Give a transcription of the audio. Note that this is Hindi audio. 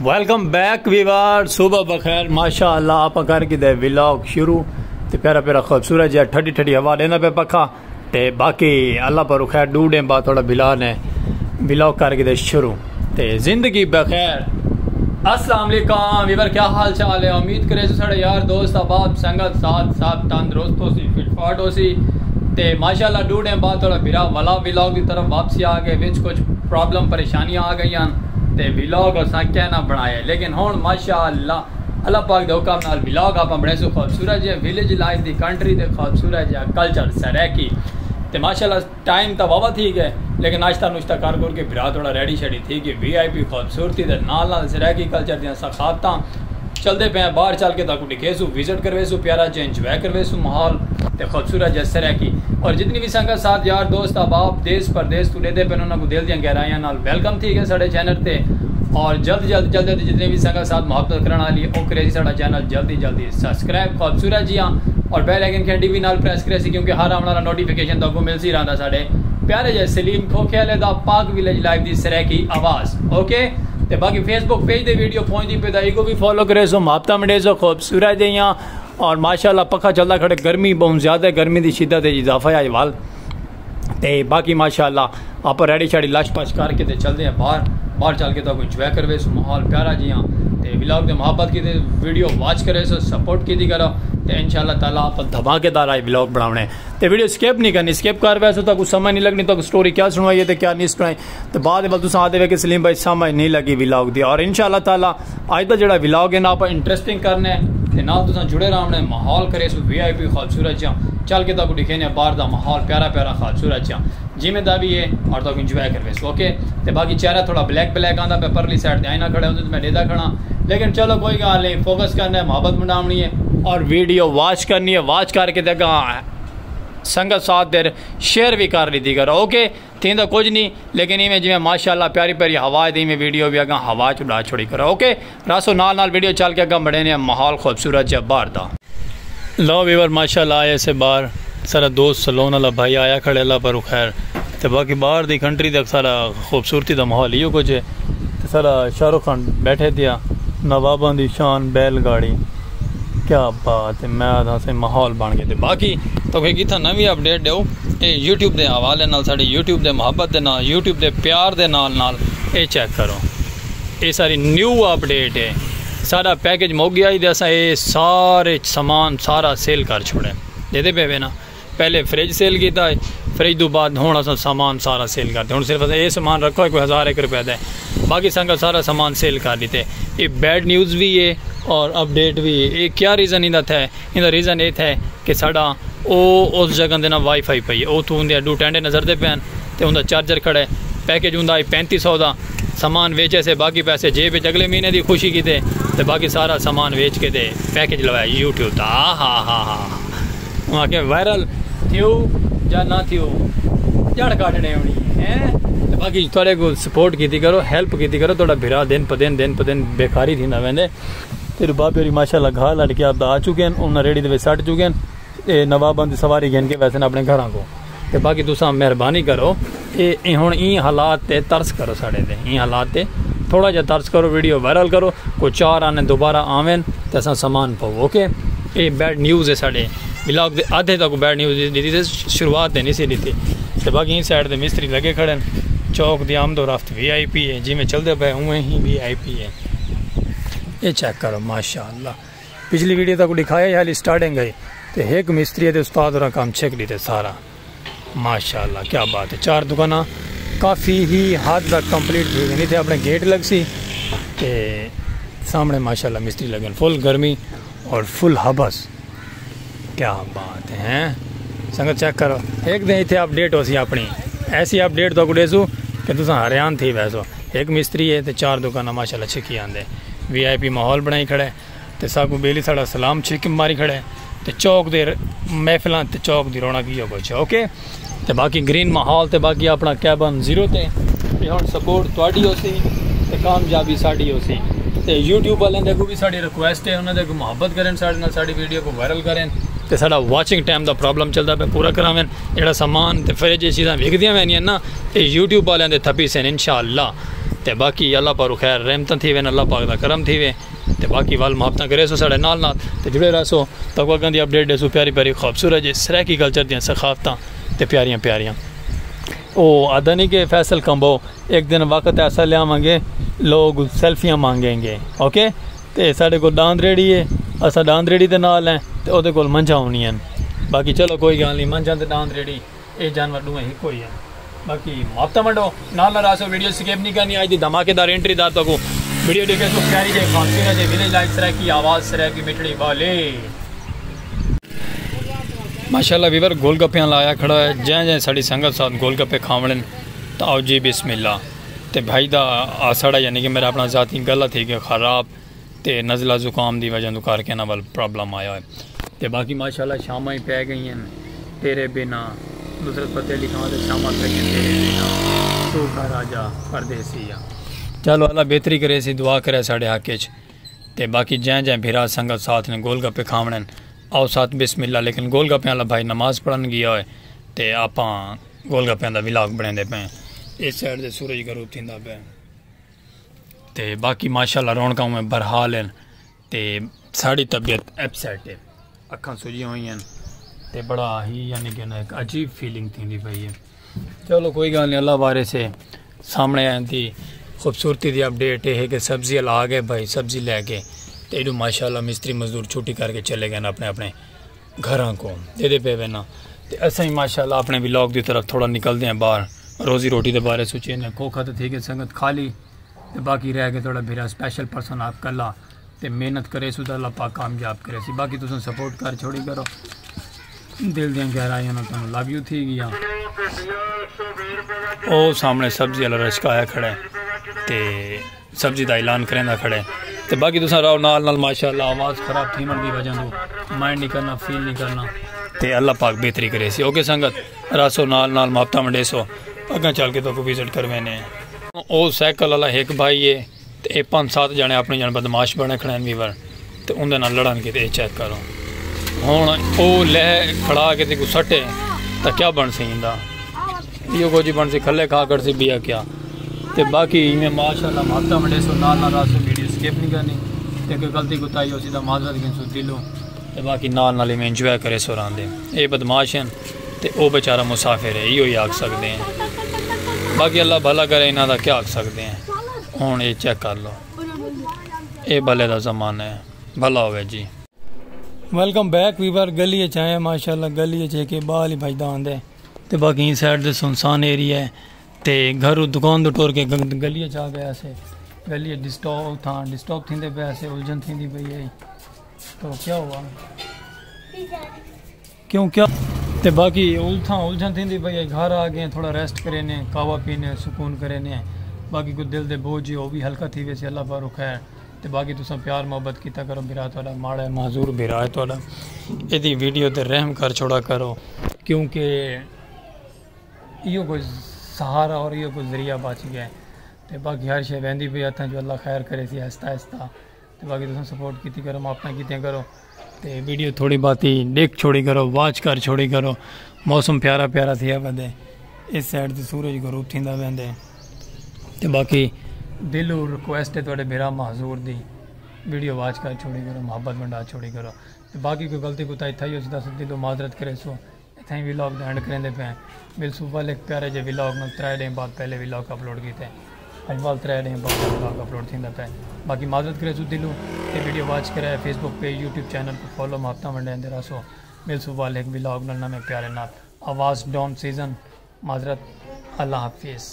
Welcome back Weaver. सुबह बखैर माशाअल्लाह। आप करके दे व्लॉग शुरू तो प्यारा प्यारा खूबसूरत जहा ठंडी ठंडी हवा लेना पे पखा तो बाकी अल्लाह पर खैर डूडे बाद थोड़ा बिला ने व्लॉग करके दे शुरू तो जिंदगी बखैर। अस्सलाम वालेकुम वीवर, क्या हाल चाल है? उम्मीद करे साढ़े यार दोस्त अहबाब संगत साथ साथ तंदुरुस्त हो सी फिटफाट हो सी तो माशाअल्लाह डूडे बाद थोड़ा बिरा वाला व्लॉग की तरफ वापसी आ गए। विच कुछ प्रॉब्लम परेशानियां आ गई ते व्लॉग असा क्या ना बनाए, लेकिन हुण माशाअल्लाह अल्लाह पाक दे हुक्म नाल व्लॉग आप बड़े सो खूबसूरत जे विलेज लाइफ दी कंट्री ते खूबसूरत जे कल्चर सरैकी ते माशाअल्लाह टाइम तो वावा ठीक है, लेकिन नाश्ता नुश्ता कर के बिरा थोड़ा रेडी शेडी थी कि VIP खूबसूरती के नाल सरैकी कल्चर दी सखावत चलते पे बाहर चल के तक दिखेसू विजिट करवेसू प्यारा जे इंजॉय करवेसू माहौल ते खूबसूरत जे सरैकी। और जितनी भी संगत साथ यार दोस्त अहबाब देश परदेश तू लेते पे उन्होंने दिल दियाँ गहराइयां नाल वेलकम थी है साढ़े चैनल ते। और जल्द जितने भी संगत साथ मुहब्बत करने वाली ओ करे साढ़ा चैनल जल्दी सब्सक्राइब खूबसूरत जी और बेल आइकन घंटी भी नाल प्रेस करे क्योंकि हर आने वाला नोटिफिकेशन तो मिल सी रहा साढ़े प्यारे जे सलीम खोखेले दा पाक विलेज लाइफ दी सरैकी आवाज़। ओके ते बाकी फेसबुक पेज दे वीडियो पहुंचती पे को भी फॉलो करे सो मुहब्बत मिले सो खूबसूरत जी। और माशाअल्लाह पखा चलता खड़े गर्मी बहुत ज़्यादा है, गर्मी की शिद्दत इजाफा है वाल ते बाकी माशाअल्लाह आप रेडी शाड़ी लश पश करके ते चलते हैं बाहर चल के तो इंजॉय करवे सो माहौल प्यारा जी तो व्लॉग के मुहब्बत की वीडियो वॉच करे सो सपोर्ट की करो तो इंशाअल्लाह ताला आप धमाकेदार आए व्लॉग बनाने तो वीडियो स्किप नहीं करनी, स्किप कर वैसे तो कुछ समझ नहीं लगनी तो स्टोरी क्या सुनवाई तो क्या नहीं सुनाई तो बाद में तुम आते कि सलीम भाई समझ नहीं लगी व्लॉग दी। और इंशाअल्लाह ताला अज का जो व्लॉग है ना आप इंटरेस्टिंग करने ना तुम जुड़े रहने माहौल करे सो VIP खूबसूरत जा चल के तक दिखे बाहर का माहौल प्यारा प्यारा खूबसूरत जा जिम्मेदार भी है और तो इंजॉय करवे सो। ओके तो बाकी चेहरा थोड़ा ब्लैक आता पे परली साइड आईना खड़े होते तो मैं डेदा खड़ा, लेकिन चलो कोई गल नहीं, फोकस करना है, मोहब्बत बनानी है और वीडियो वॉच करनी है। वॉच करके देखा संगत साथ देर शेयर भी कर ली थी करो। ओके थी तो कुछ नहीं, लेकिन इवें जिमें माशाअल्लाह प्यारी प्यारी हवा दी में वीडियो भी अगर हवा चुड़ा छोड़ी करो। ओके रासो नाल वीडियो चल के अगर बड़े ने माहौल खूबसूरत जब बाहर था लो वीवर माशाअल्लाह आए से बाहर सारा दोस्त सलोन वाला भाई आया खड़े अल्लाह पर खैर तो बाकी बाहर दी कंट्री तक सारा खूबसूरती का माहौल इो कुछ है तो सारा शाहरुख खान बैठे थे नवाबा दी शान बैलगाड़ी क्या बात है मैं से माहौल बन गए थे। बाकी तो कितना नवी अपडेट दो ये यूट्यूब के हवाले नाल साड़ी यूट्यूब के मुहब्बत के नाल यूट्यूब के प्यार के नाल ये चेक करो ये सारी न्यू अपडेट है। सारा पैकेज मुक गया ही असा ये सारे समान सारा सेल कर छोड़े दे पे ना पहले फ्रिज सेल किया है, फ्रिज तो बाद हूँ अस सामान सारा सेल करते हूँ सिर्फ ये सामान रखो कोई 1001 रुपये का बाकी संगत सारा सामान सेल कर देते। ये बैड न्यूज़ भी है और अपडेट भी है। ये क्या रीज़न इनका था? इनका रीज़न ये था कि साड़ा उस जगह देना वाईफाई पई है वो तू उनके डू टेंडे नज़र दे पैन तो उनका चार्जर खड़े पैकेज होंगे 3500 का सामान वेचे से बाकी पैसे जेब अगले महीने की खुशी की तो बाकी सारा सामान वेच के दे पैकेज लवाया यूट्यूब का। हाँ वहाँ के वायरल थियो या ना थियो जड़ काटने होनी है तो बाकी थोड़े को सपोर्ट की करो हेल्प की करो थोड़ा भिरा दिन प दिन बेकारी थी ना वेंदे तेरे बाबे माशाअल्लाह घा लड़के आप आ चुके हैं उन्हें रेडी दे सट चुके हैं नवाबां दी सवारी गिन के वैसे अपने घर को तो बाकी तुम मेहरबानी करो ये हुण ई हालात ते तरस करो साढ़े ते ई हालात ते थोड़ा जहा तरस करो वीडियो वायरल करो कोई 4 आने दोबारा आवें तो असा समान पाओ। ओके ये बैड न्यूज़ है साढ़े व्लॉग के आधे तक बैड न्यूज़ दी थी शुरुआत नहीं सी दी तो बाकी इन साइड के मिस्त्री लगे खड़े चौक की आमदो रफ्त VIP है जिमें चलते पे उवें ही VIP है। ये चेक करो माशाअल्लाह पिछली वीडियो तक दिखाया हाल स्टार्टिंग गई तो एक मिस्त्री उस्ताद और काम छेक ली थे सारा माशाअल्लाह क्या बात है। 4 दुकाना काफ़ी ही हद तक कंप्लीट थी नहीं थे अपने गेट लग सी ते सामने माशाअल्लाह मिस्त्री लगे फुल गर्मी और फुल हबस क्या बात है संगत चेक करो एक दिन इतने अपडेट हो सी अपनी ऐसी अपडेट तो देसू कि तुम हरियाण थी वैसो एक मिस्त्री है तो 4 दुकाना माशाअल्लाह छिकी आंदे VIP माहौल बनाई खड़े तो साकू बेली साड़ा सलाम छिक मारी खड़े तो चौक दे महफिल तो चौक की रौनक ही कुछ। ओके तो बाकी ग्रीन माहौल तो बाकी अपना कैबन 0 ते हम सपोर्ट थोड़ी हो सी तो कामयाबी साड़ी हो सी तो यूट्यूब वाले को भी साड़ी रिक्वेस्ट है उन्होंने मुहब्बत करें साड़ी वीडियो को वायरल करें तो साड़ा वॉचिंग टाइम का प्रॉब्लम चलता पे पूरा करावें जो सामान तो फ्रिज चीज़ा विकदियाँ वैनियां ना तो यूट्यूब वाले थप्पी से इंशाअल्लाह ते बाकी अल्लाह पर खैर रहमत थी वे अल्लाह पाक दा करम थी वे ते बाकी वाल मुहब्बत करे सो साढ़े नाल नाल ते जुड़े रहो तक दी अपडेट दे सो प्यारी प्यारी खूबसूरत जी सराकी कल्चर दी सखावतां ते प्यारियां प्यारियां ओ आदा नहीं कि फैसल कंबो एक दिन वक्त ऐसा लियावांगे लोग सेल्फियां मांगेंगे ओके ते साढ़े को दांद रेड़ी है असा दांद रेड़ी दे नाल है ते ओदे कोल मंझां होनियां बाकी चलो कोई गल नहीं मंझां ते दांद रेड़ी ये जानवर दूए ही कोई है बाकी मुहब्बत मंडो नाल रासो वीडियो स्किप नहीं करनी आज दी धमाकेदार एंट्री दार तक वीडियो देखे तो प्यारी जे खासियत जे विलेज लाइफ सराय की आवाज़ सराय की मिठड़ी वाले माशाल्लाह वीवर गोलगप्पे लाया खड़ा है जै जै साड़ी संगत साथ गोलगप्पे खावण तो आओ जी बिस्मिल्लाह ते भाई दा आसड़ा यानी कि मेरा अपना ज़ाती गला थी कि ख़राब ते नज़ला ज़ुकाम की वजह तो करके ना वाल प्रॉब्लम आया है ते बाकी माशाल्लाह शामां ही पै गई हैं तेरे बिना नुसरत फतेह अली खान शामां पै गई तेरे बिना तू का राजा परदेसिया चलो अल्लाह बेहतरी करे सी दुआ करे साढ़े हक ते बाकी जै जै भिरा संगत साथ ने गोलगप्पे खावण आओ साथ बिस्मिल्लाह लेकिन गोलगप्पे वाला भाई नमाज पढ़न गया होए ते आपां गोलगप्पे का विलाग बनाते पे इस साइड से सूरज गरूब थींदा पे ते बाकी माशाल्लाह रौनकों में बरहाल हैं ते साड़ी तबीयत अपसेट है अखां सुजी हुई हैं ते बड़ा ही यानी कि ना एक अजीब फीलिंग थी पई है चलो कोई गल नहीं अल्लाह बारे से सामने आती खूबसूरती की अपडेट है कि सब्जी ला गए भाई सब्जी लैके तो एडू माशाल्लाह मिस्त्री मजदूर छुट्टी करके चले गए अपने अपने घरों को दे पे वे ना तो असा ही माशाल्लाह अपने व्लॉग की तरफ थोड़ा निकलते हैं बाहर रोज़ी रोटी के बारे सोचे ने खोखा तो थी कि संगत खाली तो बाकी रह गए थोड़ा मेरा स्पेशल पर्सन आप कला तो मेहनत करे सो तो अल्लाह पाक कामयाब करे सी बाकी तुम सपोर्ट कर छोड़ी करो दिल दियां गहराइयां ना तुम लव यू थी गया ओ सामने सब्जी वाला रश्का आया खड़ा है ते सब्जी का ऐलान करें खड़े तो बाकी तुम रहो नाल नाल माशाल्लाह आवाज़ खराब थी की वजह तो माइंड नहीं करना फील नहीं करना तो अल्लाह पाक बेहतरी करे सी ओके संगत रासो नाल नाल मुहब्बत मंडे सो अगर चल के तो विजिट करवेने ओ साइकिल वाला एक भाई है तो ये 5-7 जने अपने जन बदमाश बने खड़े वीवर तो उनके नाल लड़न के तो चेक करो हुण ओ ले खड़ा के कुछ सटे तो क्या बन सी यो कुछ बन सी खले खा कर सी बिया क्या तो बाकी इवें माशाल्लाह मुहब्बत मंडे सो नाल नाल रासो वीडियो स्किप नहीं करनी तो कोई गलती कोताही हो सीधा माजरत गिन सो दिलों तो बाकी नाल नाल इवें इंजॉय करे सो रहांदे ये बदमाश हैं तो वह बेचारा मुसाफिर है इो ही आख सकते हैं बाकी अल्लाह भला करे इन्हों का क्या आख सकते हैं हुण ये चेक कर लो ये भले का ज़माना है भला होवे जी वेलकम बैक वीवर गली आए माशाल्लाह गली के बाल ही भजदा आंदे तो बाकी इस साइड से सुनसान एरिया है तो घर दुकान तो टोर के गली आ गया से गली डिस्टर्ब था डिस्टर्ब थी पे से उलझन थी पई है तो क्या हुआ क्यों क्या तो बाकी उलझन थी पई घर आ गए थोड़ा रेस्ट करे ने कावा पीने सुकून करे ने बाकी कुछ दिल दे बोझ वो भी हल्का थी वैसे अल्लाह पर खैर तो बाकी तुम प्यार मोहब्बत किया करो बिरा थोड़ा माड़ा माजूर बिरा है थोड़ा यदि वीडियो ते रहम कर छोड़ा करो क्योंकि यो कोई सहारा और यो कोई जरिया बच गया तो बाकी हर शे वहदी पी हथा जो अल्लाह खैर करे सी आहिस्ता आहिस्ता तो बाकी तुम सपोर्ट की करो अपना कितें करो तो वीडियो थोड़ी बात ही देख छोड़ी करो वाच कर छोड़ी करो मौसम प्यारा प्यारा थिया बंदे इस साइड से सूरज गरूब थींदा वेंदे तो बाकी दिल रिक्वेस्ट है थोड़े मेरा महजूर दी वीडियो वाच कर छोड़ी करो मोहब्बत मंडा छोड़ी करो तो बाकी कोई गलती कोताही थी उस दिलों माजरत करे सो इतना ही व्लॉग एंड करेंदे पे बिल सुबह एक प्यारे जे व्लॉग में 3 दिन बाद पहले व्लॉग अपलोड किए अजवाल 3 दिन बाद व्लॉग अपलोड थी पे बाकी माजरत करे सो दिलों ये वीडियो वाच करे फेसबुक पे यूट्यूब चैनल पर फॉलो मुहब्बत मंडे अंदर सो बिल सुबह एक व्लॉग नलना में प्यारे नाल आवाज़ डाउन सीजन माजरत अल्लाह हाफिज़।